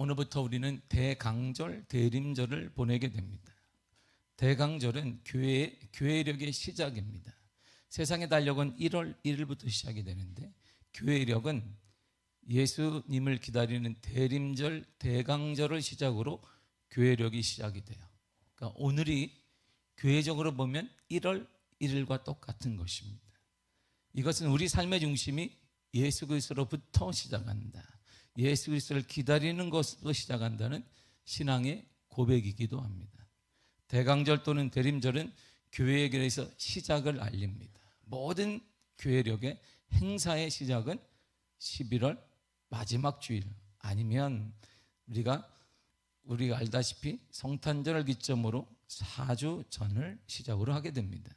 오늘부터 우리는 대강절, 대림절을 보내게 됩니다. 대강절은 교회력의 시작입니다. 세상의 달력은 1월 1일부터 시작이 되는데, 교회력은 예수님을 기다리는 대림절, 대강절을 시작으로 교회력이 시작이 돼요. 그러니까 오늘이 교회적으로 보면 1월 1일과 똑같은 것입니다. 이것은 우리 삶의 중심이 예수 그리스도로부터 시작한다, 예수 그리스도를 기다리는 것으로 시작한다는 신앙의 고백이기도 합니다. 대강절 또는 대림절은 교회에게서 시작을 알립니다. 모든 교회력의 행사의 시작은 11월 마지막 주일, 아니면 우리가 알다시피 성탄절을 기점으로 4주 전을 시작으로 하게 됩니다.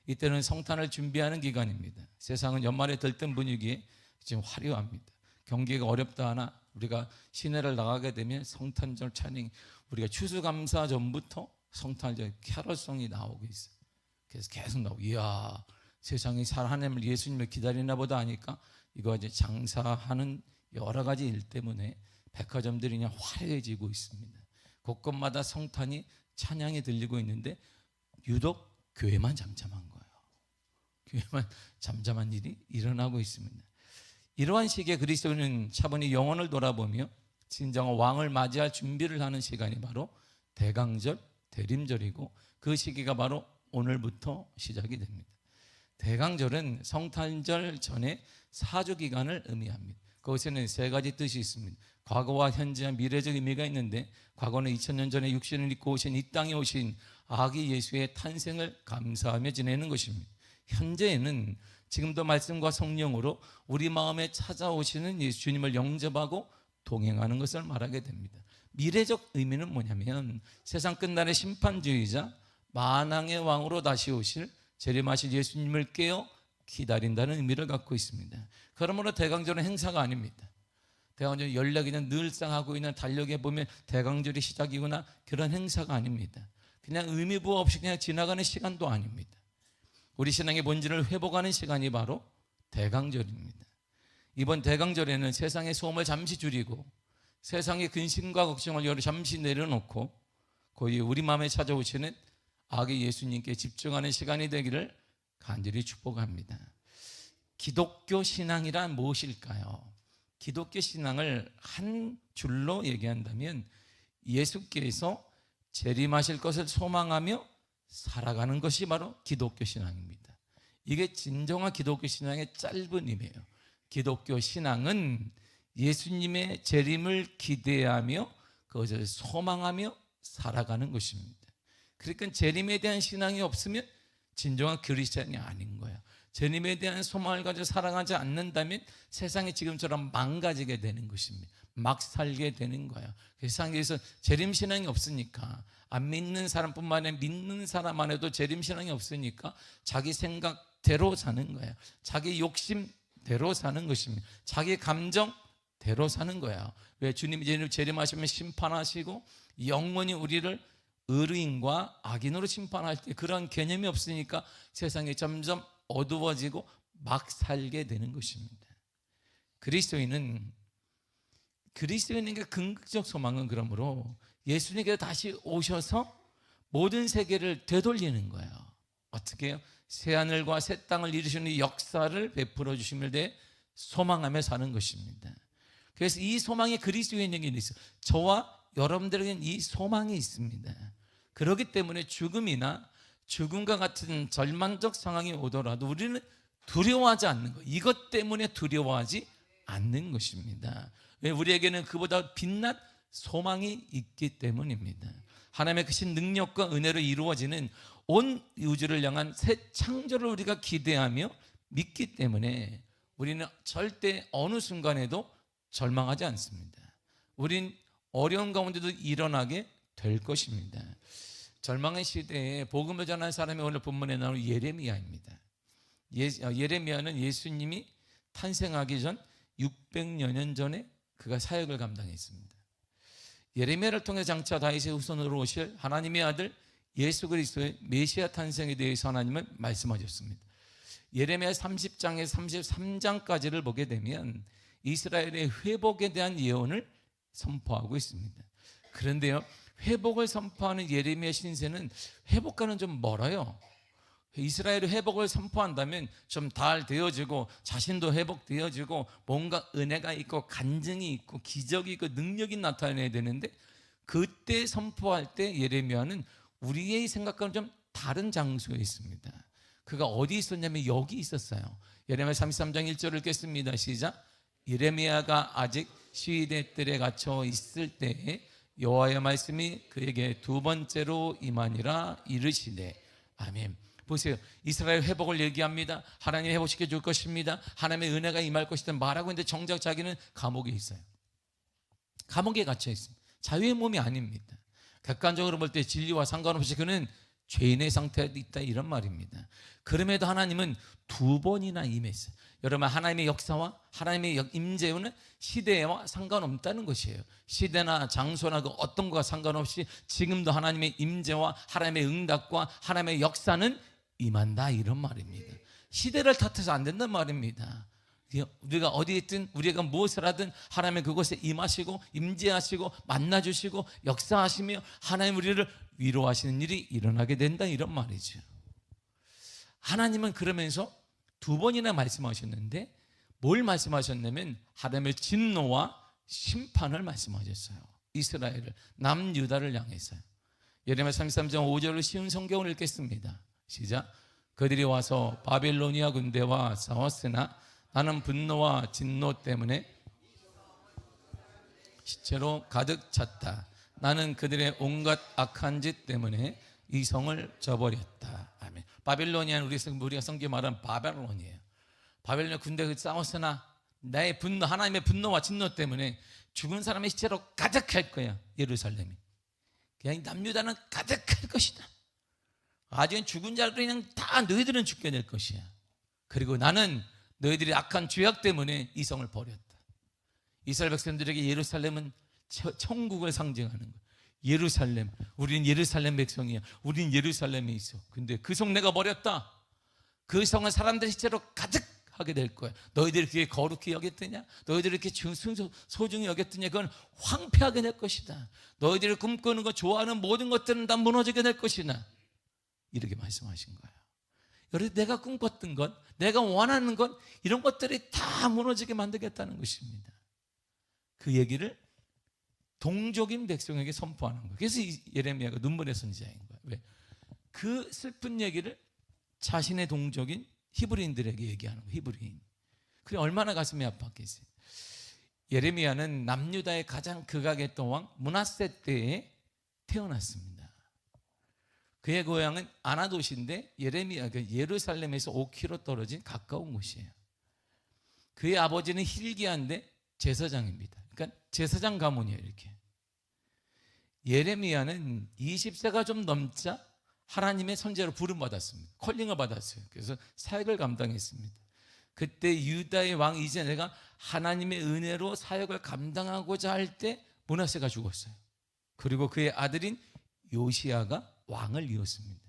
이때는 성탄을 준비하는 기간입니다. 세상은 연말에 들뜬 분위기에 지금 화려합니다. 경기가 어렵다 하나 우리가 시내를 나가게 되면 성탄절 찬양, 우리가 추수감사 전부터 성탄절 캐럴송이 나오고 있어요. 그래서 계속 나오고, 이야, 세상이 하나님을, 예수님을 기다리나 보다 하니까 이거 이제 장사하는 여러 가지 일 때문에 백화점들이 그냥 화려해지고 있습니다. 곳곳마다 성탄이, 찬양이 들리고 있는데 유독 교회만 잠잠한 거예요. 교회만 잠잠한 일이 일어나고 있습니다. 이러한 시기에 그리스도인은 차분히 영혼을 돌아보며 진정한 왕을 맞이할 준비를 하는 시간이 바로 대강절, 대림절이고, 그 시기가 바로 오늘부터 시작이 됩니다. 대강절은 성탄절 전에 4주 기간을 의미합니다. 그것에는 세 가지 뜻이 있습니다. 과거와 현재와 미래적 의미가 있는데, 과거는 2000년 전에 육신을 입고 오신, 이 땅에 오신 아기 예수의 탄생을 감사하며 지내는 것입니다. 현재에는 지금도 말씀과 성령으로 우리 마음에 찾아오시는 예수님을 영접하고 동행하는 것을 말하게 됩니다. 미래적 의미는 뭐냐면, 세상 끝날의 심판주의자 만왕의 왕으로 다시 오실, 재림하실 예수님을 깨어 기다린다는 의미를 갖고 있습니다. 그러므로 대강절은 행사가 아닙니다. 대강절은 연락이 그냥 늘상 하고 있는 달력에 보면 대강절이 시작이구나, 그런 행사가 아닙니다. 그냥 의미 부여 없이 그냥 지나가는 시간도 아닙니다. 우리 신앙의 본질을 회복하는 시간이 바로 대강절입니다. 이번 대강절에는 세상의 소음을 잠시 줄이고, 세상의 근심과 걱정을 잠시 내려놓고, 거의 우리 마음에 찾아오시는 아기 예수님께 집중하는 시간이 되기를 간절히 축복합니다. 기독교 신앙이란 무엇일까요? 기독교 신앙을 한 줄로 얘기한다면, 예수께서 재림하실 것을 소망하며 살아가는 것이 바로 기독교 신앙입니다. 이게 진정한 기독교 신앙의 짧은 의미예요. 기독교 신앙은 예수님의 재림을 기대하며 그것을 소망하며 살아가는 것입니다. 그러니까 재림에 대한 신앙이 없으면 진정한 그리스도인이 아닌 거예요. 재림에 대한 소망을 가지고 살아가지 않는다면 세상이 지금처럼 망가지게 되는 것입니다. 막 살게 되는 거예요. 세상에서 재림 신앙이 없으니까, 안 믿는 사람뿐만 아니라 믿는 사람 안에도 재림 신앙이 없으니까 자기 생각대로 사는 거예요. 자기 욕심대로 사는 것입니다. 자기 감정대로 사는 거예요. 왜? 주님이 재림하시면 심판하시고 영원히 우리를 의인과 악인으로 심판할 때 그런 개념이 없으니까 세상이 점점 어두워지고 막 살게 되는 것입니다. 그리스도인에게 궁극적 소망은 그러므로 예수님께 다시 오셔서 모든 세계를 되돌리는 거예요. 어떻게 해요? 새하늘과 새 땅을 이루시는 역사를 베풀어 주심을 대해 소망하며 사는 것입니다. 그래서 이 소망이 그리스도인에게 있어요. 저와 여러분들에게는 이 소망이 있습니다. 그렇기 때문에 죽음이나 죽음과 같은 절망적 상황이 오더라도 우리는 두려워하지 않는 것, 이것 때문에 두려워하지 않는 것입니다. 왜? 우리에게는 그보다 빛난 소망이 있기 때문입니다. 하나님의 크신 능력과 은혜로 이루어지는 온 우주를 향한 새 창조를 우리가 기대하며 믿기 때문에 우리는 절대 어느 순간에도 절망하지 않습니다. 우린 어려운 가운데도 일어나게 될 것입니다. 절망의 시대에 복음을 전한 사람이 오늘 본문에 나오는 예레미야입니다. 예레미야는 예수님이 탄생하기 전 600여 년 전에 그가 사역을 감당했습니다. 예레미야를 통해 장차 다윗의 후손으로 오실 하나님의 아들 예수 그리스도의 메시아 탄생에 대해서 하나님은 말씀하셨습니다. 예레미야 30장에서 33장까지를 보게 되면 이스라엘의 회복에 대한 예언을 선포하고 있습니다. 그런데요, 회복을 선포하는 예레미야 신세는 회복과는 좀 멀어요. 이스라엘이 회복을 선포한다면 좀 잘 되어지고 자신도 회복되어지고 뭔가 은혜가 있고 간증이 있고 기적이 있고 능력이 나타나야 되는데, 그때 선포할 때 예레미야는 우리의 생각과는 좀 다른 장소에 있습니다. 그가 어디 있었냐면 여기 있었어요. 예레미야 33장 1절을 읽겠습니다. 시작. 예레미야가 아직 시위대 뜰에 갇혀 있을 때에 여호와의 말씀이 그에게 두 번째로 임하니라 이르시되. 아멘. 보세요. 이스라엘 회복을 얘기합니다. 하나님 회복시켜 줄 것입니다. 하나님의 은혜가 임할 것이다 말하고 있는데 정작 자기는 감옥에 있어요. 감옥에 갇혀 있습니다. 자유의 몸이 아닙니다. 객관적으로 볼 때 진리와 상관없이 그는 죄인의 상태에 있다 이런 말입니다. 그럼에도 하나님은 두 번이나 임했어요. 여러분, 하나님의 역사와 하나님의 임재는 시대와 상관없다는 것이에요. 시대나 장소나 그 어떤 것과 상관없이 지금도 하나님의 임재와 하나님의 응답과 하나님의 역사는 임한다 이런 말입니다. 시대를 탓해서 안 된단 말입니다. 우리가 어디에 있든 우리가 무엇을 하든 하나님은 그곳에 임하시고 임재하시고 만나주시고 역사하시며 하나님 우리를 위로하시는 일이 일어나게 된다 이런 말이죠. 하나님은 그러면서 두 번이나 말씀하셨는데 뭘 말씀하셨냐면 하나님의 진노와 심판을 말씀하셨어요. 이스라엘을, 남유다를 향해서요. 예레미야 33장 5절을 쉬운 성경을 읽겠습니다. 시작. 그들이 와서 바빌로니아 군대와 싸웠으나 나는 분노와 진노 때문에 시체로 가득 찼다. 나는 그들의 온갖 악한 짓 때문에 이 성을 저버렸다. 아멘. 바빌로니아는 우리가 성경 말하는 바벨론이에요. 바벨로니아 군대가 싸웠으나 나의 분노, 하나님의 분노와 진노 때문에 죽은 사람의 시체로 가득할 거야. 예루살렘이. 그냥 남유다는 가득할 것이다. 아직은 죽은 자를 그냥 다 너희들은 죽게 될 것이야. 그리고 나는 너희들이 악한 죄악 때문에 이 성을 버렸다. 이스라엘 백성들에게 예루살렘은 천국을 상징하는 거야. 예루살렘, 우리는 예루살렘 백성이야. 우리는 예루살렘에 있어. 근데 그 성 내가 버렸다. 그 성은 사람들의 시체로 가득하게 될 거야. 너희들이 그게 거룩히 여겼더냐? 너희들이 이렇게 소중히 여겼더냐? 그건 황폐하게 될 것이다. 너희들이 꿈꾸는 것, 좋아하는 모든 것들은 다 무너지게 될 것이다. 이렇게 말씀하신 거예요. 여러분, 내가 꿈꿨던 것, 내가 원하는 것, 이런 것들이 다 무너지게 만들겠다는 것입니다. 그 얘기를 동족인 백성에게 선포하는 거예요. 그래서 예레미야가 눈물의 선지자인 거예요. 왜? 그 슬픈 얘기를 자신의 동족인 히브리인들에게 얘기하는 거예요. 히브리인. 그래 얼마나 가슴이 아팠겠어요. 예레미야는 남유다의 가장 극악했던 왕 므낫세 때에 태어났습니다. 그의 고향은 아나돗인데 예루살렘에서 5km 떨어진 가까운 곳이에요. 그의 아버지는 hil기야인데 제사장입니다. 그러니까 제사장 가문이에요. 이렇게. 예레미야는 20세가 좀 넘자 하나님의 선지자로 부름받았습니다. 콜링을 받았어요. 그래서 사역을 감당했습니다. 그때 유다의 왕 이제네가 하나님의 은혜로 사역을 감당하고자 할 때 므낫세가 죽었어요. 그리고 그의 아들인 요시야가 왕을 이었습니다.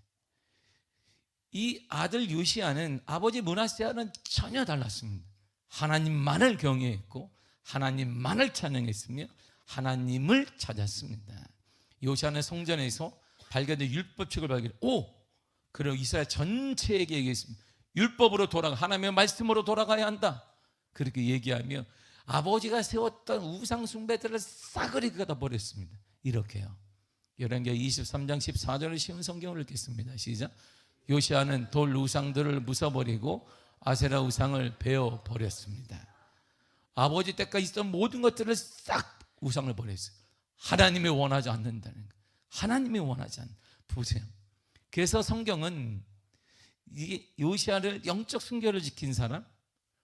이 아들 요시야는 아버지 므낫세와는 전혀 달랐습니다. 하나님만을 경외했고 하나님만을 찬양했으며 하나님을 찾았습니다. 요시야는 성전에서 발견된 율법책을 그리고 이스라엘 전체에게 얘기했습니다. 율법으로 돌아가, 하나님의 말씀으로 돌아가야 한다. 그렇게 얘기하며 아버지가 세웠던 우상 숭배들을 싸그리 갖다 버렸습니다. 이렇게요. 열왕기하 23장 14절을 쉬운 성경을 읽겠습니다. 시작. 요시야는 돌 우상들을 부숴버리고 아세라 우상을 베어 버렸습니다. 아버지 때까지 있던 모든 것들을 싹 우상을 버렸어요. 하나님이 원하지 않는다는 거예요. 하나님이 원하지 않는. 보세요. 그래서 성경은 이게 요시야를 영적 순결을 지킨 사람,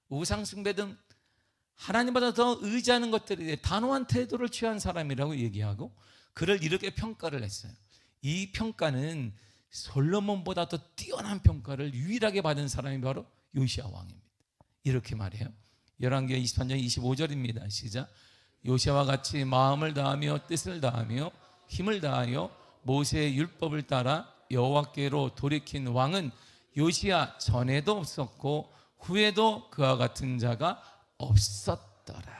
우상 숭배 등 하나님보다 더 의지하는 것들에 단호한 태도를 취한 사람이라고 얘기하고 그를 이렇게 평가를 했어요. 이 평가는 솔로몬보다 더 뛰어난 평가를 유일하게 받은 사람이 바로 요시야 왕입니다. 이렇게 말해요. 열왕기하 23장 25절입니다. 시작. 요시야와 같이 마음을 다하며 뜻을 다하며 힘을 다하여 모세의 율법을 따라 여호와께로 돌이킨 왕은 요시야 전에도 없었고 후에도 그와 같은 자가 없었더라.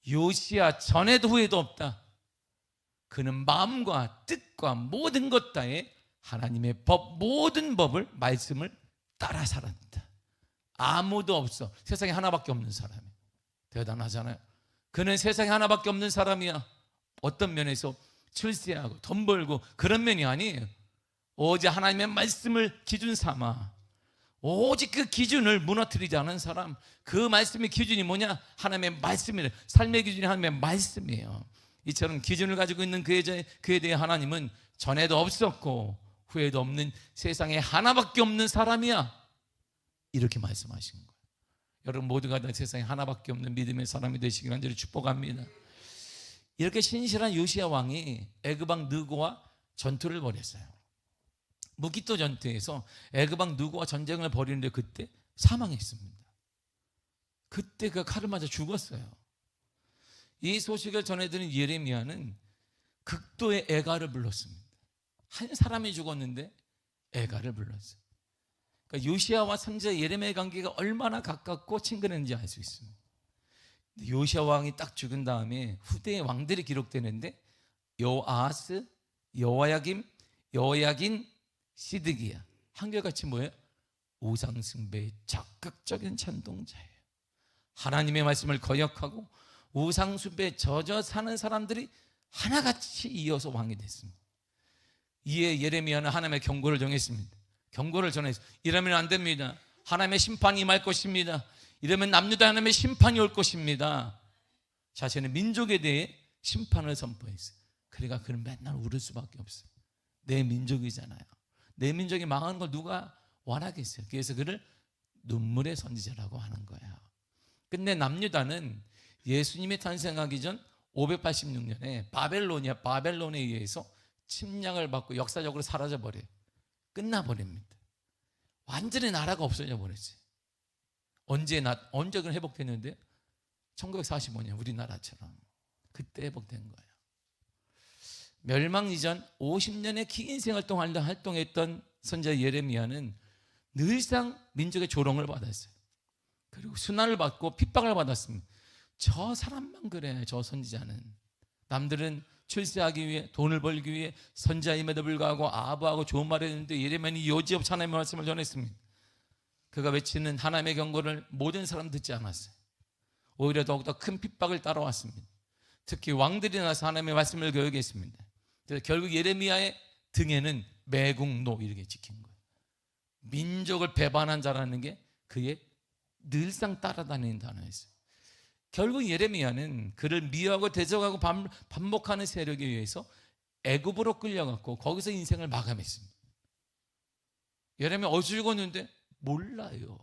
요시야 전에도 후에도 없다. 그는 마음과 뜻과 모든 것 다에 하나님의 법, 모든 법을, 말씀을 따라 살았다. 아무도 없어. 세상에 하나밖에 없는 사람이. 대단하잖아요. 그는 세상에 하나밖에 없는 사람이야. 어떤 면에서 출세하고 돈 벌고 그런 면이 아니에요. 오직 하나님의 말씀을 기준 삼아, 오직 그 기준을 무너뜨리지 않은 사람. 그 말씀의 기준이 뭐냐? 하나님의 말씀이에요. 삶의 기준이 하나님의 말씀이에요. 이처럼 기준을 가지고 있는 그에 대해 하나님은 전에도 없었고 후에도 없는 세상에 하나밖에 없는 사람이야, 이렇게 말씀하신 거예요. 여러분 모두가 다 세상에 하나밖에 없는 믿음의 사람이 되시길 간절히 축복합니다. 이렇게 신실한 요시야 왕이 애굽 왕 느고와 전투를 벌였어요. 무기토 전투에서 애굽 왕 느고와 전쟁을 벌이는데 그때 사망했습니다. 그때 그 칼을 맞아 죽었어요. 이 소식을 전해들은 예레미야는 극도의 애가를 불렀습니다. 한 사람이 죽었는데 애가를 불렀어요. 그러니까 요시야와 선지자 예레미야의 관계가 얼마나 가깝고 친근했는지 알 수 있습니다. 요시야 왕이 딱 죽은 다음에 후대의 왕들이 기록되는데 요아스, 여호야김, 여호야긴, 시드기야. 한결같이 뭐예요? 우상숭배의 적극적인 찬동자예요. 하나님의 말씀을 거역하고 우상숭배에 젖어 사는 사람들이 하나같이 이어서 왕이 됐습니다. 이에 예레미야는 하나님의 경고를 정했습니다. 경고를 전했어요. 이러면 안 됩니다. 하나님의 심판이 임할 것입니다. 이러면 남유다 하나님의 심판이 올 것입니다. 자신의 민족에 대해 심판을 선포했어요. 그러니까 그는 맨날 울을 수밖에 없어요. 내 민족이잖아요. 내 민족이 망하는 걸 누가 원하겠어요. 그래서 그를 눈물의 선지자라고 하는 거예요. 근데 남유다는 예수님이 탄생하기 전 586년에 바벨론에 의해서 침략을 받고 역사적으로 사라져 버려요. 끝나버립니다. 완전히 나라가 없어져 버렸어요. 언제 그건 회복됐는데 1945년 우리나라처럼 그때 회복된 거예요. 멸망 이전 50년의 긴 생활 동안 활동했던 선지자 예레미야는 늘상 민족의 조롱을 받았어요. 그리고 순환을 받고 핍박을 받았습니다. 저 사람만 그래. 저 선지자는 남들은 출세하기 위해, 돈을 벌기 위해 선지자임에도 불구하고 아부하고 좋은 말을 했는데 예레미야는 여지없이 하나님의 말씀을 전했습니다. 그가 외치는 하나님의 경고를 모든 사람 듣지 않았어요. 오히려 더욱더 큰 핍박을 따라왔습니다. 특히 왕들이 나서 하나님의 말씀을 교육했습니다. 그래서 결국 예레미야의 등에는 매국노 이렇게 찍힌 거예요. 민족을 배반한 자라는 게 그의 늘상 따라다니는 단어였어요. 결국 예레미야는 그를 미워하고 대적하고 반목하는 세력에 의해서 애굽으로 끌려갔고 거기서 인생을 마감했습니다. 예레미야 어디 죽었는데? 몰라요.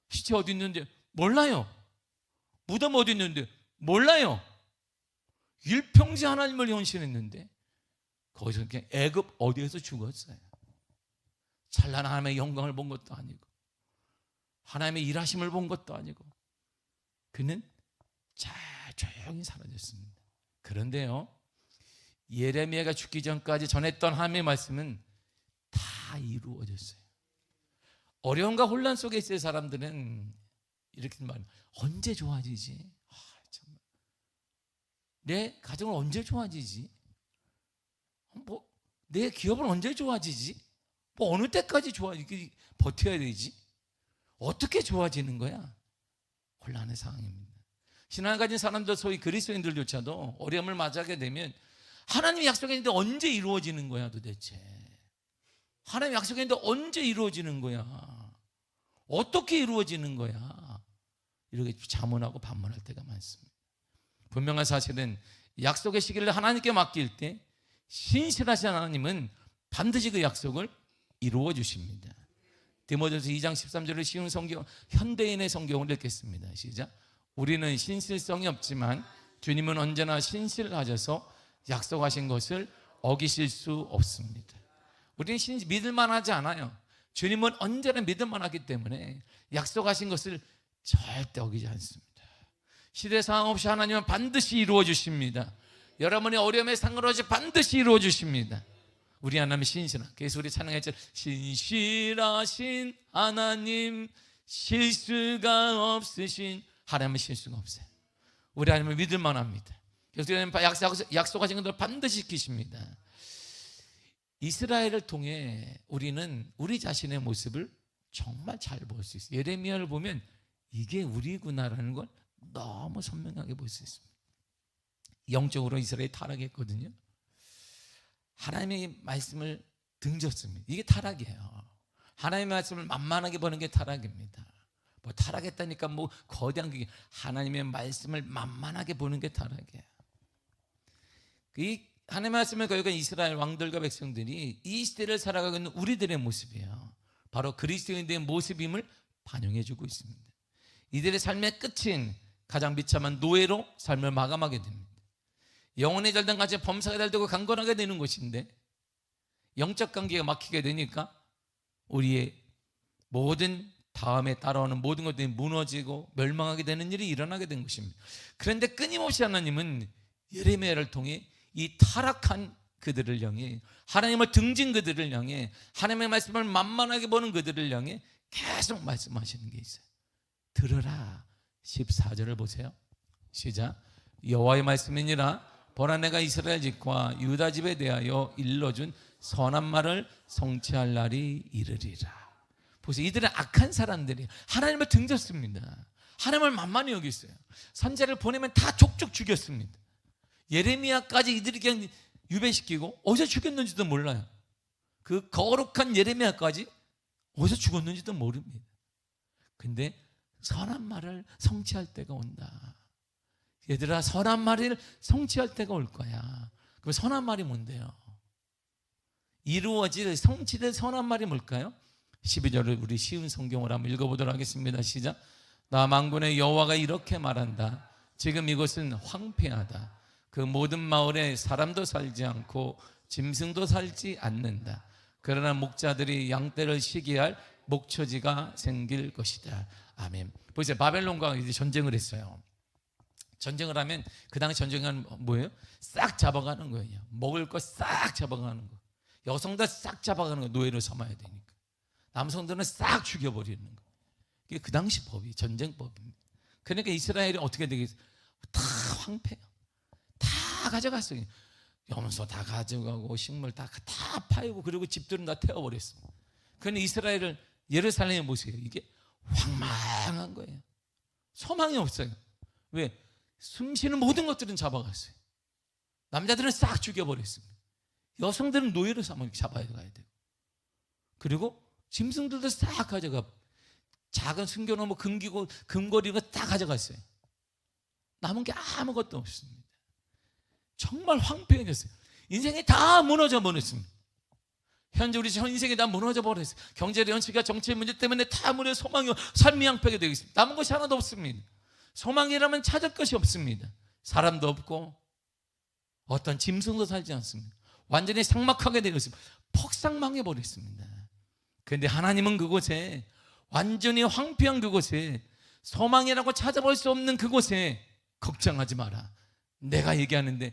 시체 어디 있는데? 몰라요. 무덤 어디 있는데? 몰라요. 일평생 하나님을 헌신했는데 거기서 그냥 애굽 어디에서 죽었어요. 찬란한 하나님의 영광을 본 것도 아니고 하나님의 일하심을 본 것도 아니고 그는 조용히 사라졌습니다. 그런데요, 예레미야가 죽기 전까지 전했던 하나님의 말씀은 다 이루어졌어요. 어려움과 혼란 속에 있을 사람들은 이렇게 말해요. 언제 좋아지지? 정말. 내 가정은 언제 좋아지지? 내 기업은 언제 좋아지지? 어느 때까지 버텨야 되지? 어떻게 좋아지는 거야? 혼란의 상황입니다. 신앙을 가진 사람들, 소위 그리스도인들조차도 어려움을 맞이하게 되면 하나님이 약속했는데 언제 이루어지는 거야 도대체? 하나님이 약속했는데 언제 이루어지는 거야? 어떻게 이루어지는 거야? 이렇게 자문하고 반문할 때가 많습니다. 분명한 사실은 약속의 시기를 하나님께 맡길 때 신실하신 하나님은 반드시 그 약속을 이루어 주십니다. 디모데후서 2장 13절을 쉬운 성경, 현대인의 성경을 읽겠습니다. 시작. 우리는 신실성이 없지만 주님은 언제나 신실하셔서 약속하신 것을 어기실 수 없습니다. 우리는 믿을만 하지 않아요. 주님은 언제나 믿을만 하기 때문에 약속하신 것을 절대 어기지 않습니다. 시대 상황 없이 하나님은 반드시 이루어 주십니다. 여러분의 어려움에 상관없이 반드시 이루어 주십니다. 우리 하나님은 신실한, 그래서 우리 찬양했죠. 신실하신 하나님, 실수가 없으신 하나님은 실수가 없어요. 우리 하나님을 믿을 만합니다. 그래서 약속하신 것들을 반드시 지키십니다. 이스라엘을 통해 우리는 우리 자신의 모습을 정말 잘 볼 수 있어요. 예레미야를 보면 이게 우리구나라는 걸 너무 선명하게 볼 수 있습니다. 영적으로 이스라엘이 타락했거든요. 하나님의 말씀을 등졌습니다. 이게 타락이에요. 하나님의 말씀을 만만하게 보는 게 타락입니다. 뭐 타락했다니까 뭐 거대한 게, 하나님의 말씀을 만만하게 보는 게 타락이에요. 이 하나님의 말씀을 거역한 이스라엘 왕들과 백성들이 이 시대를 살아가고 있는 우리들의 모습이에요. 바로 그리스도인들의 모습임을 반영해주고 있습니다. 이들의 삶의 끝인 가장 비참한 노예로 삶을 마감하게 됩니다. 영혼이 잘된 같이 범사가 잘되고 강건하게 되는 것인데 영적 관계가 막히게 되니까 우리의 모든 다음에 따라오는 모든 것들이 무너지고 멸망하게 되는 일이 일어나게 된 것입니다. 그런데 끊임없이 하나님은 예레미야를 통해 이 타락한 그들을 향해, 하나님을 등진 그들을 향해, 하나님의 말씀을 만만하게 보는 그들을 향해 계속 말씀하시는 게 있어요. 들으라. 14절을 보세요. 시작. 여호와의 말씀이니라. 보라, 내가 이스라엘 집과 유다 집에 대하여 일러준 선한 말을 성취할 날이 이르리라. 보세요. 이들은 악한 사람들이 하나님을 등졌습니다. 하나님을 만만히 여겼어요. 선지자를 보내면 다 족족 죽였습니다. 예레미야까지 이들이 그냥 유배시키고 어디서 죽였는지도 몰라요. 그 거룩한 예레미야까지 어디서 죽었는지도 모릅니다. 근데 선한 말을 성취할 때가 온다. 얘들아, 선한 말을 성취할 때가 올 거야. 그럼 선한 말이 뭔데요? 이루어질, 성취될 선한 말이 뭘까요? 12절을 우리 쉬운 성경으로 한번 읽어보도록 하겠습니다. 시작. 나 만군의 여호와가 이렇게 말한다. 지금 이곳은 황폐하다. 그 모든 마을에 사람도 살지 않고 짐승도 살지 않는다. 그러나 목자들이 양떼를 시기할 목초지가 생길 것이다. 아멘. 보세요. 바벨론과 이제 전쟁을 했어요. 전쟁을 하면 그 당시 전쟁은 뭐예요? 싹 잡아가는 거예요. 먹을 거 싹 잡아가는 거. 여성들 싹 잡아가는 거. 노예로 삼아야 되니까. 남성들은 싹 죽여버리는 거. 이게 그 당시 법이 전쟁법입니다. 그러니까 이스라엘이 어떻게 되겠어요? 다 황폐해요. 다 가져갔어요. 염소 다 가져가고 식물 다 파이고, 그리고 집들은 다 태워버렸습니다. 그런데 이스라엘을, 예루살렘에 보세요. 이게 황망한 거예요. 소망이 없어요. 왜? 숨쉬는 모든 것들은 잡아갔어요. 남자들은 싹 죽여버렸습니다. 여성들은 노예로 잡아야 되고, 그리고 짐승들도 싹 가져가, 작은 숨겨놓은 금기고 금거리고 다 가져갔어요. 남은 게 아무것도 없습니다. 정말 황폐해졌어요. 인생이 다 무너져 버렸습니다. 현재 우리 인생이 다 무너져 버렸어요. 경제적 현실과 정치의 문제 때문에 다 무너져 소망이, 삶이 양패게 되고 있습니다. 남은 것이 하나도 없습니다. 소망이라면 찾을 것이 없습니다. 사람도 없고 어떤 짐승도 살지 않습니다. 완전히 삭막하게 되고 있습니다. 폭삭망해 버렸습니다. 그런데 하나님은 그곳에, 완전히 황폐한 그곳에, 소망이라고 찾아볼 수 없는 그곳에 걱정하지 마라. 내가 얘기하는데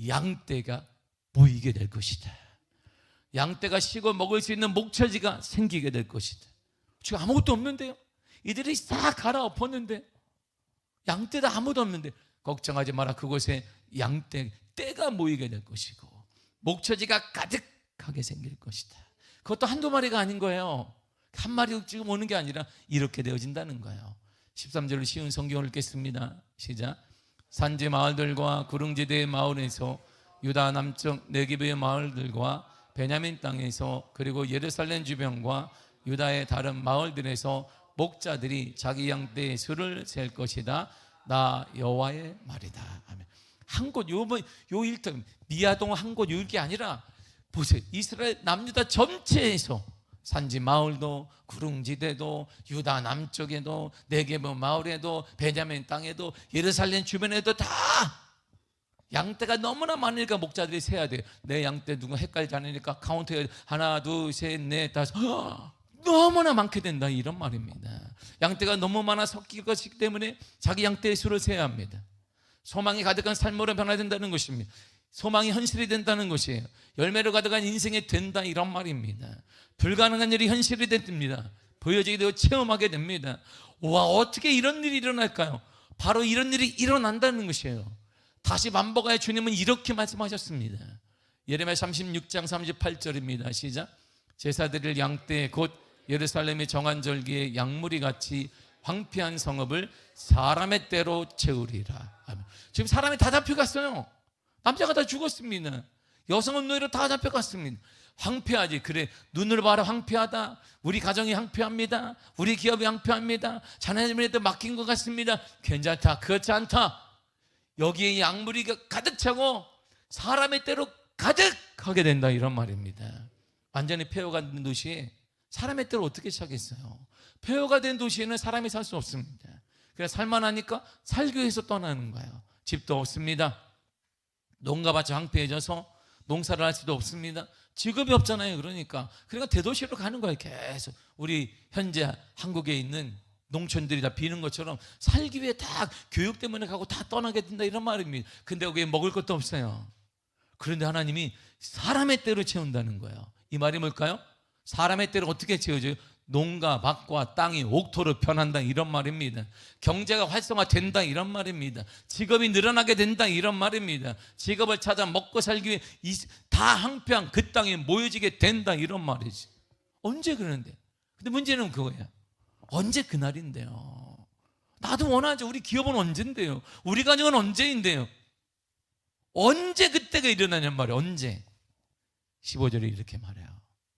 양떼가 보이게 될 것이다. 양떼가 쉬고 먹을 수 있는 목처지가 생기게 될 것이다. 지금 아무것도 없는데요. 이들이 싹 갈아엎었는데, 양떼도 아무도 없는데 걱정하지 마라. 그곳에 떼가 모이게 될 것이고 목처지가 가득하게 생길 것이다. 그것도 한두 마리가 아닌 거예요. 한 마리 지금 오는 게 아니라 이렇게 되어진다는 거예요. 13절을 쉬운 성경을 읽겠습니다. 시작. 산지 마을들과 구릉지대의 마을에서, 유다 남쪽 네기브의 마을들과 베냐민 땅에서, 그리고 예루살렘 주변과 유다의 다른 마을들에서 목자들이 자기 양떼의 수를 셀 것이다. 나 여호와의 말이다. 아멘. 한 곳, 요 일터 미아동 한 곳, 요게 아니라 보세요. 이스라엘 남유다 전체에서, 산지 마을도, 구릉지대도, 유다 남쪽에도, 네게브 마을에도, 베냐민 땅에도, 예루살렘 주변에도 다 양떼가 너무나 많으니까 목자들이 세야 돼요. 내 양떼 누구 헷갈리지 않으니까 카운트해. 하나, 둘, 셋, 넷, 다섯. 너무나 많게 된다, 이런 말입니다. 양떼가 너무 많아 섞일 것이기 때문에 자기 양떼의 수를 세야 합니다. 소망이 가득한 삶으로 변화된다는 것입니다. 소망이 현실이 된다는 것이에요. 열매로 가득한 인생이 된다, 이런 말입니다. 불가능한 일이 현실이 됩니다. 보여지게 되고 체험하게 됩니다. 와, 어떻게 이런 일이 일어날까요? 바로 이런 일이 일어난다는 것이에요. 다시 반복하여 주님은 이렇게 말씀하셨습니다. 예레미야 36장 38절입니다. 시작. 제사 드릴 양떼 곧 예루살렘의 정한 절기에 양무리 같이 황폐한 성읍을 사람의 때로 채우리라. 아멘. 지금 사람이 다 잡혀갔어요. 남자가 다 죽었습니다. 여성은 노예로 다 잡혀갔습니다. 황폐하지. 그래, 눈으로 봐라 황폐하다. 우리 가정이 황폐합니다. 우리 기업이 황폐합니다. 자네들한테 맡긴 것 같습니다. 괜찮다. 그렇지 않다. 여기에 양무리가 가득 차고 사람의 때로 가득하게 된다, 이런 말입니다. 완전히 폐허가 된 도시에 사람의 때로 어떻게 차겠어요? 폐허가 된 도시에는 사람이 살 수 없습니다. 그래서 살만하니까 살기 위해서 떠나는 거예요. 집도 없습니다. 농가밭이 황폐해져서 농사를 할 수도 없습니다. 직업이 없잖아요. 그러니까 대도시로 가는 거예요. 계속 우리 현재 한국에 있는 농촌들이 다 비는 것처럼 살기 위해 다 교육 때문에 가고 다 떠나게 된다, 이런 말입니다. 근데 여기에 먹을 것도 없어요. 그런데 하나님이 사람의 때로 채운다는 거예요. 이 말이 뭘까요? 사람의 때로 어떻게 채워져요? 농가, 밭과 땅이 옥토로 변한다, 이런 말입니다. 경제가 활성화된다, 이런 말입니다. 직업이 늘어나게 된다, 이런 말입니다. 직업을 찾아 먹고 살기 위해 다 황폐한 그 땅에 모여지게 된다, 이런 말이지. 언제 그러는데? 근데 문제는 그거예요. 언제 그날인데요? 나도 원하죠. 우리 기업은 언젠데요? 우리 가정은 언제인데요? 언제 그때가 일어나냔 말이에요. 언제? 15절에 이렇게 말해요.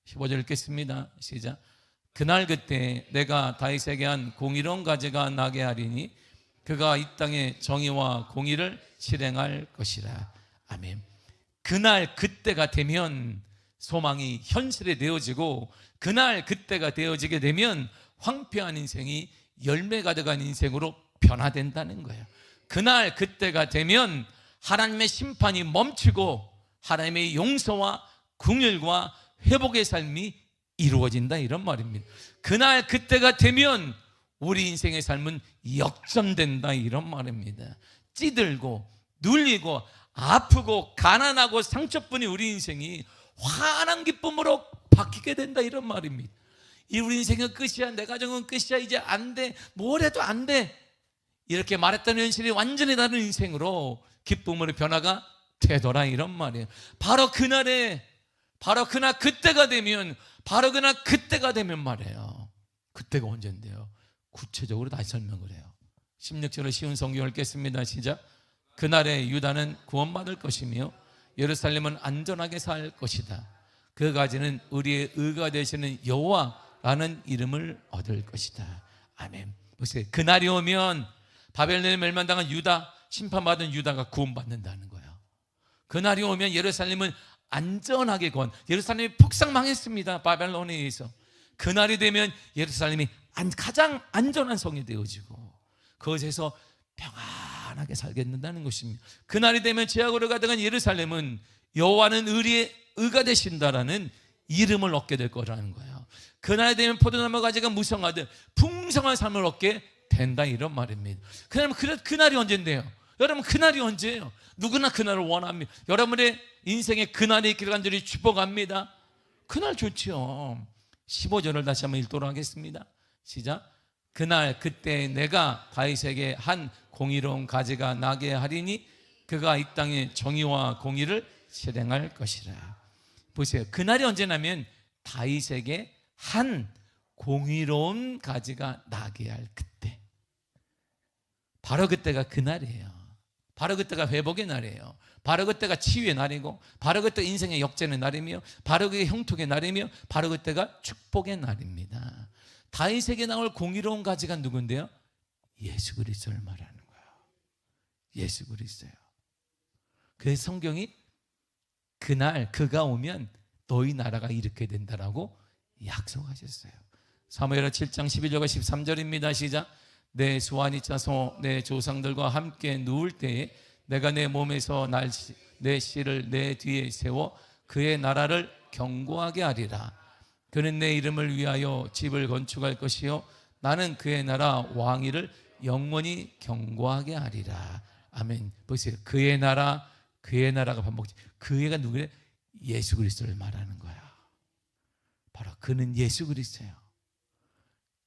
15절 읽겠습니다. 시작. 그날 그때 내가 다윗에게 한 공의로운 가지가 나게 하리니 그가 이 땅에 정의와 공의를 실행할 것이라. 아멘. 그날 그때가 되면 소망이 현실에 되어지고, 그날 그때가 되어지게 되면 황폐한 인생이 열매 가득한 인생으로 변화된다는 거예요. 그날 그때가 되면 하나님의 심판이 멈추고 하나님의 용서와 긍휼과 회복의 삶이 이루어진다, 이런 말입니다. 그날 그때가 되면 우리 인생의 삶은 역전된다, 이런 말입니다. 찌들고 눌리고 아프고 가난하고 상처뿐인 우리 인생이 환한 기쁨으로 바뀌게 된다, 이런 말입니다. 이 우리 인생은 끝이야, 내 가정은 끝이야, 이제 안 돼, 뭘 해도 안 돼, 이렇게 말했던 현실이 완전히 다른 인생으로 기쁨으로 변화가 되더라, 이런 말이에요. 바로 그날에, 바로 그날 그때가 되면, 바로 그날 그때가 되면 말이에요. 그때가 언젠데요? 구체적으로 다시 설명을 해요. 16절의 쉬운 성경 읽겠습니다. 시작. 그날에 유다는 구원받을 것이며 예루살렘은 안전하게 살 것이다. 그 가지는 우리의 의가 되시는 여호와라는 이름을 얻을 것이다. 아멘. 보세요. 그날이 오면 바벨론에 멸망당한 유다, 심판받은 유다가 구원받는다는 거예요. 그날이 오면 예루살렘은 안전하게 예루살렘이 폭삭 망했습니다, 바벨론에 의해서. 그날이 되면 예루살렘이 가장 안전한 성이 되어지고 그것에서 평안하게 살겠는다는 것입니다. 그날이 되면 죄악으로 가득한 예루살렘은 여호와는 우리의 의가 되신다라는 이름을 얻게 될 거라는 거예요. 그날이 되면 포도나무 가지가 무성하듯 풍성한 삶을 얻게 된다, 이런 말입니다. 그날이 언젠데요? 여러분, 그날이 언제예요? 누구나 그날을 원합니다. 여러분의 인생에 그날이 있기를 간절히 축복합니다. 그날 좋죠. 15절을 다시 한번 읽도록 하겠습니다. 시작. 그날 그때 내가 다윗에게 한 공의로운 가지가 나게 하리니 그가 이 땅에 정의와 공의를 실행할 것이라. 보세요. 그날이 언제냐면 다윗에게 한 공의로운 가지가 나게 할 그때. 바로 그때가 그날이에요. 바로 그때가 회복의 날이에요. 바로 그때가 치유의 날이고, 바로 그때 인생의 역전의 날이며, 바로 그게 형통의 날이며, 바로 그때가 축복의 날입니다. 다윗에게 나올 공의로운 가지가 누군데요? 예수 그리스도를 말하는 거예요. 예수 그리스도요. 그래서 성경이 그날 그가 오면 너희 나라가 이렇게 된다라고 약속하셨어요. 사무엘하 7장 11절과 13절입니다. 시작. 내 수완이 차서 내 조상들과 함께 누울 때에 내가 내 몸에서 내 씨를 내 뒤에 세워 그의 나라를 견고하게 하리라. 그는 내 이름을 위하여 집을 건축할 것이요 나는 그의 나라 왕위를 영원히 견고하게 하리라. 아멘. 보세요. 그의 나라가 반복지. 그애가 누구예요? 예수 그리스도를 말하는 거야. 바로 그는 예수 그리스도예요.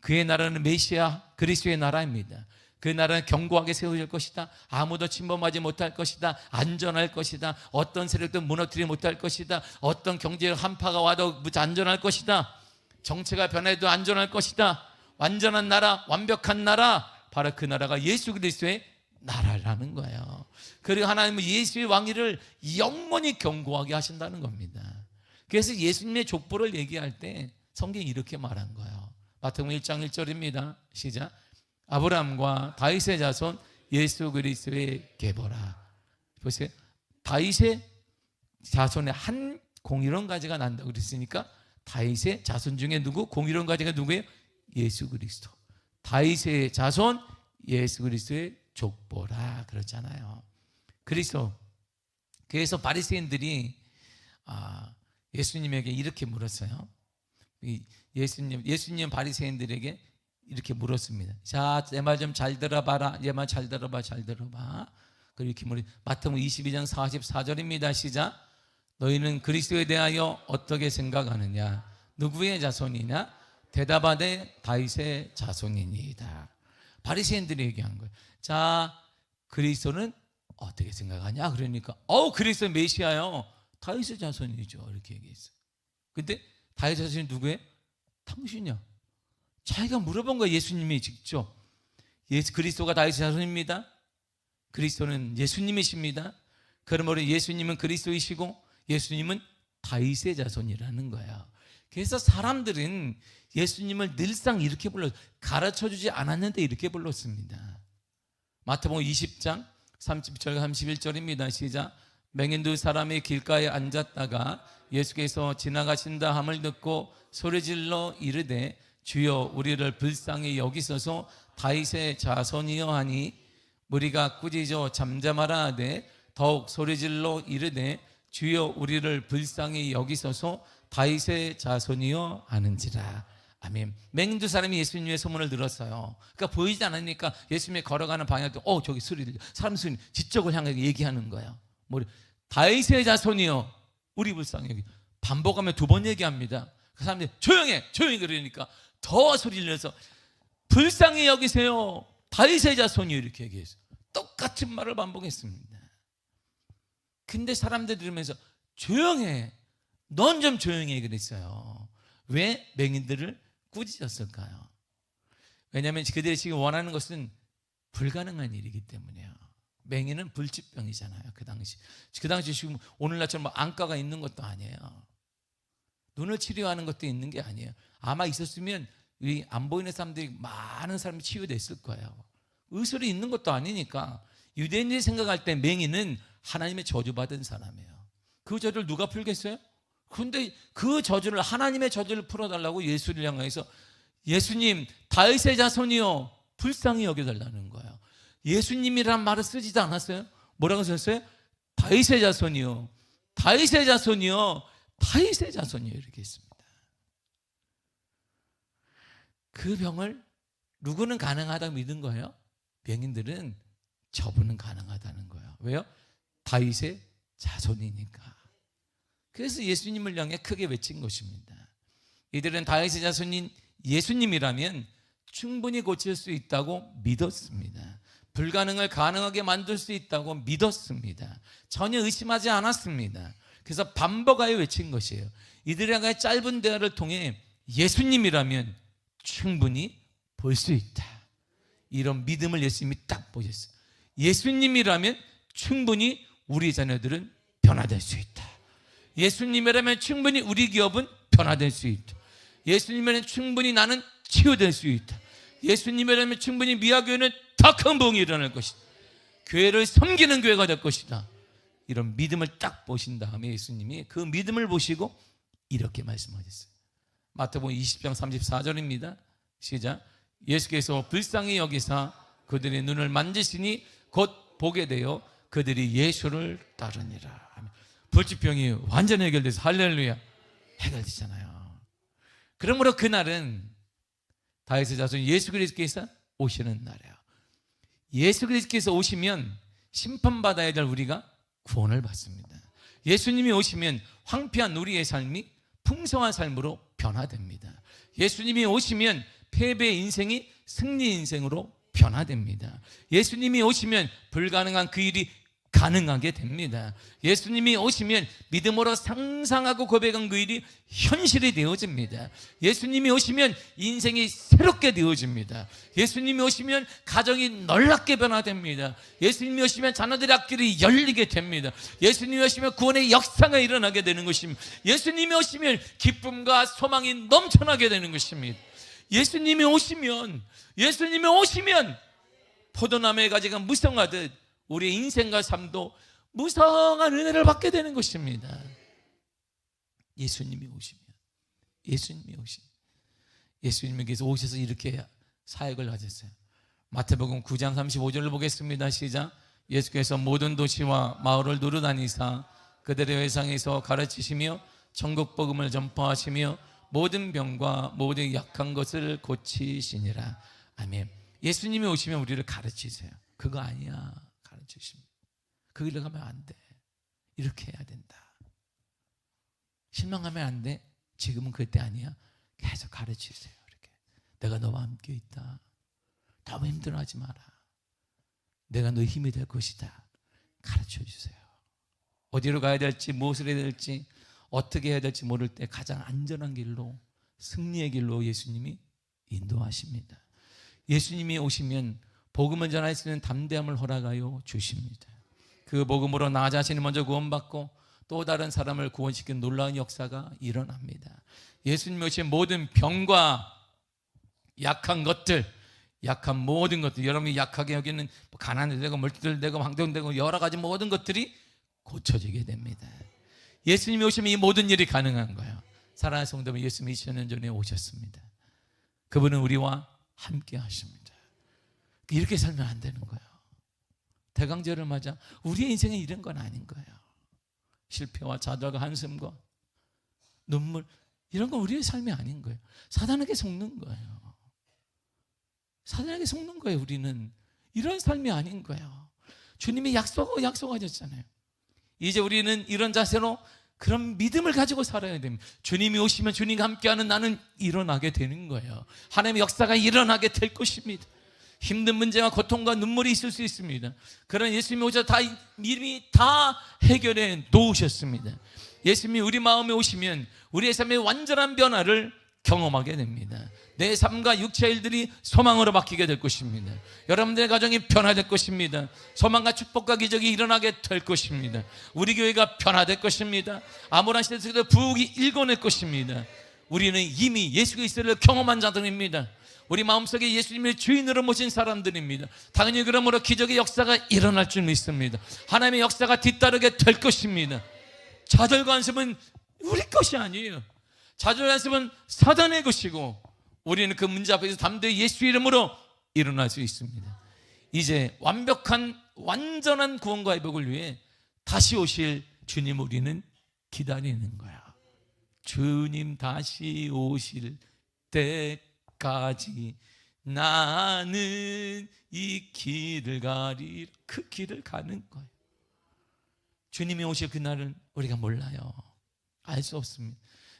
그의 나라는 메시아 그리스도의 나라입니다. 그 나라는 견고하게 세워질 것이다. 아무도 침범하지 못할 것이다. 안전할 것이다. 어떤 세력도 무너뜨리지 못할 것이다. 어떤 경제적 한파가 와도 안전할 것이다. 정체가 변해도 안전할 것이다. 완전한 나라, 완벽한 나라, 바로 그 나라가 예수 그리스도의 나라라는 거예요. 그리고 하나님은 예수의 왕위를 영원히 견고하게 하신다는 겁니다. 그래서 예수님의 족보를 얘기할 때 성경이 이렇게 말한 거예요. 마태복음 1장 1절입니다. 시작. 아브라함과 다윗의 자손 예수 그리스도의 계보라. 보세요. 다윗의 자손의 한 공의로운 가지가 난다고 그랬으니까 다윗의 자손 중에 누구? 공의로운 가지가 누구예요? 예수 그리스도. 다윗의 자손 예수 그리스도의 족보라 그러잖아요. 그래서 바리새인들이 예수님에게 이렇게 물었어요. 예수님 바리새인들에게 이렇게 물었습니다. 자, 내 말 좀 잘 들어봐라. 내 말 잘 들어봐. 그리고 이렇게 물어. 마태복음 22장 44절입니다. 시작. 너희는 그리스도에 대하여 어떻게 생각하느냐? 누구의 자손이냐? 대답하되 다윗의 자손이니이다. 바리새인들이 얘기한 거예요. 자, 그리스도는 어떻게 생각하냐? 그러니까 그리스도 메시아요. 다윗의 자손이죠. 이렇게 얘기했어요. 근데 다윗의 자손이 누구예요? 당신이야. 자기가 물어본 거예요. 예수님이 직접. 그리스도가 다윗의 자손입니다. 그리스도는 예수님이십니다. 그러므로 예수님은 그리스도이시고 예수님은 다윗의 자손이라는 거예요. 그래서 사람들은 예수님을 늘상 이렇게 불렀어요. 가르쳐주지 않았는데 이렇게 불렀습니다. 마태복음 20장 30절 31절입니다. 시작. 맹인 두 사람이 길가에 앉았다가 예수께서 지나가신다 함을 듣고 소리질러 이르되 주여 우리를 불쌍히 여기소서 다윗의 자손이여 하니 무리가 꾸짖어 잠잠하라 하되 더욱 소리질러 이르되 주여 우리를 불쌍히 여기소서 다윗의 자손이여 하는지라. 아멘. 맹인 두 사람이 예수님의 소문을 들었어요. 그러니까 보이지 않으니까 예수님이 걸어가는 방향도 저기 소리 들려. 사람 소리 지적을 향해 얘기하는 거예요. 다윗의 자손이여 우리 불쌍히 여기. 반복하면 2번 얘기합니다. 그 사람들이 조용히 그러니까 더 소리를 내서 불쌍히 여기세요. 다윗의 자손이요 이렇게 얘기했어요. 똑같은 말을 반복했습니다. 근데 사람들 들으면서 조용해. 넌 좀 조용해 그랬어요. 왜 맹인들을 꾸짖었을까요? 왜냐하면 그들이 지금 원하는 것은 불가능한 일이기 때문이에요. 맹인은 불치병이잖아요. 그 당시 지금 오늘날처럼 안과가 있는 것도 아니에요. 눈을 치료하는 것도 있는 게 아니에요. 아마 있었으면 이 안 보이는 사람들이 많은 사람이 치유됐을 거예요. 의술이 있는 것도 아니니까 유대인들이 생각할 때 맹인은 하나님의 저주받은 사람이에요. 그 저주를 누가 풀겠어요? 그런데 그 저주를 하나님의 저주를 풀어달라고 예수를 향해서 예수님 다윗의 자손이요 불쌍히 여겨달라는 거예요. 예수님이란 말을 쓰지도 않았어요. 뭐라고 썼어요? 다윗의 자손이요 다윗의 자손이요 다윗의 자손이요 이렇게 했습니다. 그 병을 누구는 가능하다고 믿은 거예요? 맹인들은 저분은 가능하다는 거예요. 왜요? 다윗의 자손이니까. 그래서 예수님을 향해 크게 외친 것입니다. 이들은 다윗의 자손인 예수님이라면 충분히 고칠 수 있다고 믿었습니다. 불가능을 가능하게 만들 수 있다고 믿었습니다. 전혀 의심하지 않았습니다. 그래서 반복하여 외친 것이에요. 이들과의 짧은 대화를 통해 예수님이라면 충분히 볼 수 있다. 이런 믿음을 예수님이 딱 보셨어요. 예수님이라면 충분히 우리 자녀들은 변화될 수 있다. 예수님이라면 충분히 우리 기업은 변화될 수 있다. 예수님이라면 충분히 나는 치유될 수 있다. 예수님이라면 충분히 미아교회는 더 큰 부흥이 일어날 것이다. 교회를 섬기는 교회가 될 것이다. 이런 믿음을 딱 보신 다음에 예수님이 그 믿음을 보시고 이렇게 말씀하셨어요. 마태복음 20장 34절입니다. 시작. 예수께서 불쌍히 여기사 그들의 눈을 만지시니 곧 보게 되어 그들이 예수를 따르니라. 불치병이 완전히 해결돼서 할렐루야 해결되잖아요. 그러므로 그날은 다윗의 자손 예수 그리스도께서 오시는 날이에요. 예수 그리스도께서 오시면 심판받아야 될 우리가 구원을 받습니다. 예수님이 오시면 황폐한 우리의 삶이 풍성한 삶으로 변화됩니다. 예수님이 오시면 패배의 인생이 승리 인생으로 변화됩니다. 예수님이 오시면 불가능한 그 일이 가능하게 됩니다. 예수님이 오시면 믿음으로 상상하고 고백한 그 일이 현실이 되어집니다. 예수님이 오시면 인생이 새롭게 되어집니다. 예수님이 오시면 가정이 놀랍게 변화됩니다. 예수님이 오시면 자녀들의 앞길이 열리게 됩니다. 예수님이 오시면 구원의 역사가 일어나게 되는 것입니다. 예수님이 오시면 기쁨과 소망이 넘쳐나게 되는 것입니다. 예수님이 오시면 포도나무의 가지가 무성하듯 우리의 인생과 삶도 무성한 은혜를 받게 되는 것입니다. 예수님이 오시면 예수님께서 오셔서 이렇게 사역을 하셨어요. 마태복음 9장 35절을 보겠습니다. 시작. 예수께서 모든 도시와 마을을 두루다니사 그들의 회상에서 가르치시며 천국 복음을 전파하시며 모든 병과 모든 약한 것을 고치시니라. 아멘. 예수님이 오시면 우리를 가르치세요. 그거 아니야. 가르치십니다. 그 길로 가면 안 돼. 이렇게 해야 된다. 실망하면 안 돼. 지금은 그때 아니야. 계속 가르치세요. 이렇게. 내가 너와 함께 있다. 너무 힘들어하지 마라. 내가 너의 힘이 될 것이다. 가르쳐 주세요. 어디로 가야 될지, 무엇을 해야 될지, 어떻게 해야 될지 모를 때 가장 안전한 길로, 승리의 길로 예수님이 인도하십니다. 예수님이 오시면 복음을 전할 수 있는 담대함을 허락하여 주십니다. 그 복음으로 나 자신이 먼저 구원받고 또 다른 사람을 구원시키는 놀라운 역사가 일어납니다. 예수님이 오시면 모든 병과 약한 것들, 약한 모든 것들, 여러분이 약하게 여기는 가난되고 멀티들되고 황동되고 여러 가지 모든 것들이 고쳐지게 됩니다. 예수님이 오시면 이 모든 일이 가능한 거예요. 사랑하는 성도분, 예수님이 2000년 전에 오셨습니다. 그분은 우리와 함께 하십니다. 이렇게 살면 안 되는 거예요. 대강절을 맞아 우리의 인생에 이런 건 아닌 거예요. 실패와 좌절과 한숨과 눈물, 이런 건 우리의 삶이 아닌 거예요. 사단에게 속는 거예요. 사단에게 속는 거예요. 우리는 이런 삶이 아닌 거예요. 주님이 약속하셨잖아요. 이제 우리는 이런 자세로 그런 믿음을 가지고 살아야 됩니다. 주님이 오시면 주님과 함께하는 나는 일어나게 되는 거예요. 하나님의 역사가 일어나게 될 것입니다. 힘든 문제와 고통과 눈물이 있을 수 있습니다. 그러나 예수님이 오셔서 이미 다 해결해 놓으셨습니다. 예수님이 우리 마음에 오시면 우리의 삶의 완전한 변화를 경험하게 됩니다. 내 삶과 육체의 일들이 소망으로 바뀌게 될 것입니다. 여러분들의 가정이 변화될 것입니다. 소망과 축복과 기적이 일어나게 될 것입니다. 우리 교회가 변화될 것입니다. 아무런 시대에서도 부흥이 일궈낼 것입니다. 우리는 이미 예수 그리스도를 경험한 자들입니다. 우리 마음속에 예수님을 주인으로 모신 사람들입니다. 당연히 그러므로 기적의 역사가 일어날 줄 믿습니다. 하나님의 역사가 뒤따르게 될 것입니다. 좌절과 한숨은 우리 것이 아니에요. 좌절과 한숨은 사단의 것이고 우리는 그 문제 앞에서 담대히 예수 이름으로 일어날 수 있습니다. 이제 완전한 구원과 회복을 위해 다시 오실 주님 우리는 기다리는 거야. 주님 다시 오실 때까지 나는 이 길을 가리라. 그 길을 가는 거예요. 주님이 오실 그날은 우리가 몰라요. 알 수 없습니다.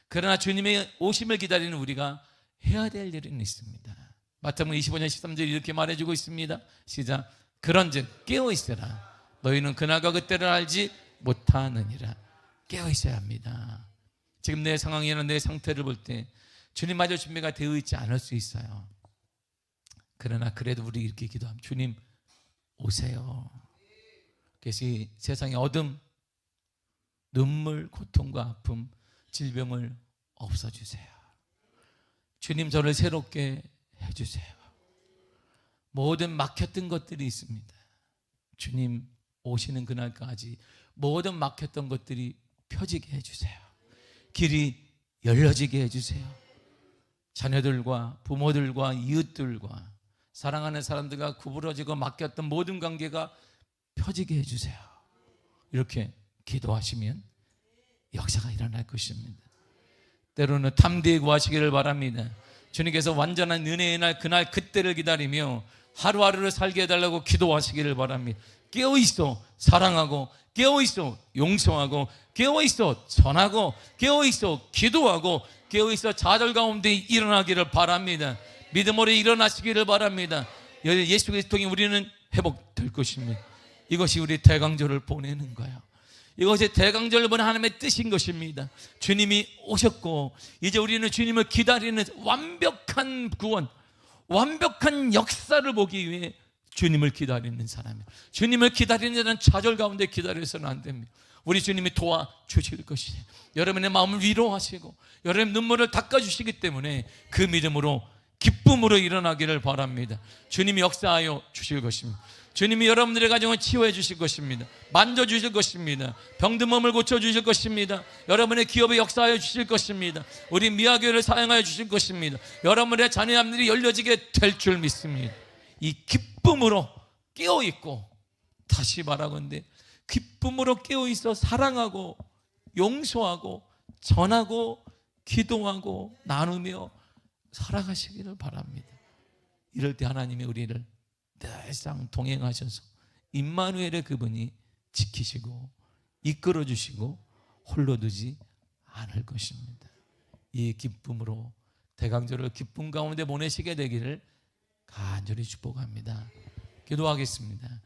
그러나 주님의 오심을 기다리는 우리가 해야 될 일은 있습니다. 마태복음 25장 13절 이렇게 말해주고 있습니다. 시작. 그런즉 깨어있으라. 너희는 그날과 그때를 알지 못하느니라. 깨어있어야 합니다. 지금 내 상황이나 내 상태를 볼 때 주님마저 준비가 되어 있지 않을 수 있어요. 그러나 그래도 우리 이렇게 기도하면 주님 오세요. 그래서 이 세상의 어둠, 눈물, 고통과 아픔, 질병을 없어주세요. 주님 저를 새롭게 해주세요. 모든 막혔던 것들이 있습니다. 주님 오시는 그날까지 모든 막혔던 것들이 펴지게 해주세요. 길이 열려지게 해주세요. 자녀들과 부모들과 이웃들과 사랑하는 사람들과 구부러지고 막혔던 모든 관계가 펴지게 해주세요. 이렇게 기도하시면 역사가 일어날 것입니다. 때로는 담대히 구하시기를 바랍니다. 주님께서 완전한 은혜의 날 그날 그때를 기다리며 하루하루를 살게 해달라고 기도하시기를 바랍니다. 깨어있어 사랑하고, 깨어있어 용서하고, 깨어있어 전하고, 깨어있어 기도하고, 깨어있어 좌절 가운데 일어나기를 바랍니다. 믿음으로 일어나시기를 바랍니다. 예수 그리스도 통해 우리는 회복될 것입니다. 이것이 우리 대강절을 보내는 거예요. 이것이 대강절을 보는 하나님의 뜻인 것입니다. 주님이 오셨고 이제 우리는 주님을 기다리는 완벽한 구원, 완벽한 역사를 보기 위해 주님을 기다리는 사람이에요. 주님을 기다리는 자는 좌절 가운데 기다려서는 안 됩니다. 우리 주님이 도와주실 것이에요. 여러분의 마음을 위로하시고 여러분의 눈물을 닦아주시기 때문에 그 믿음으로 기쁨으로 일어나기를 바랍니다. 주님이 역사하여 주실 것입니다. 주님이 여러분들의 가정을 치유해 주실 것입니다. 만져주실 것입니다. 병든 몸을 고쳐주실 것입니다. 여러분의 기업에 역사하여 주실 것입니다. 우리 미아교회를 사용하여 주실 것입니다. 여러분의 자녀함들이 열려지게 될 줄 믿습니다. 이 기쁨으로 깨어있고, 다시 말하건대 기쁨으로 깨어있어 사랑하고 용서하고 전하고 기도하고 나누며 살아가시기를 바랍니다. 이럴 때 하나님이 우리를 늘상 동행하셔서 임마누엘의 그분이 지키시고 이끌어 주시고 홀로 두지 않을 것입니다. 이 기쁨으로 대강절을 기쁨 가운데 보내시게 되기를 간절히 축복합니다. 기도하겠습니다.